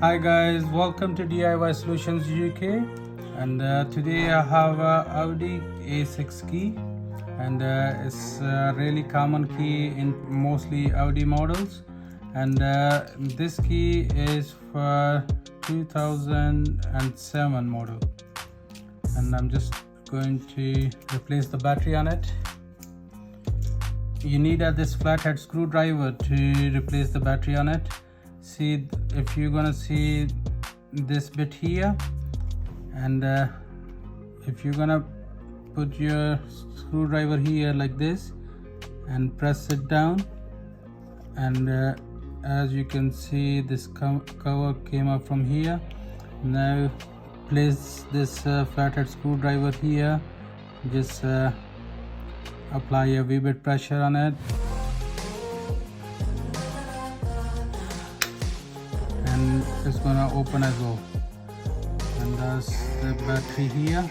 Hi guys, welcome to DIY Solutions UK, and today I have Audi A6 key, and it's a really common key in mostly Audi models, and this key is for 2007 model, and I'm just going to replace the battery on it. You need this flathead screwdriver to replace the battery on it. See, if you're gonna see this bit here, and if you're gonna put your screwdriver here like this and press it down, and as you can see, this cover came up from here. Now place this flathead screwdriver here, just apply a wee bit pressure on it, and it's gonna open as well. And that's the battery here.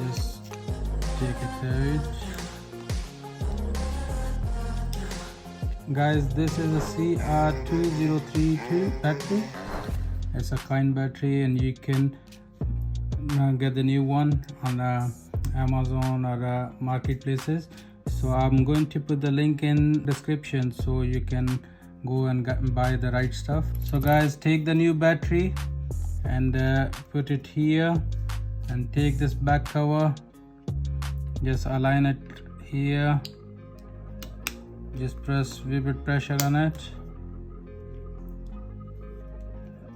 Just take it out. Guys, this is a CR2032 battery. It's a kind battery, and you can get the new one on Amazon or marketplaces. So I'm going to put the link in description so you can go and buy the right stuff. So guys, take the new battery and put it here, and take this back cover, just align it here, just press a bit pressure on it,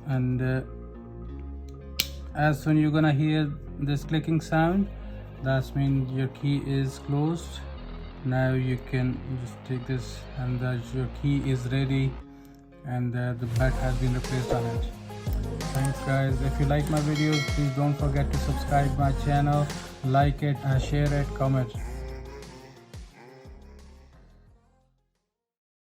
and as soon you're gonna hear this clicking sound, that means your key is closed. Now you can just take this, and your key is ready, and the bat has been replaced on it. Thanks guys. If you like my videos, please don't forget to subscribe my channel, like it, share it, comment.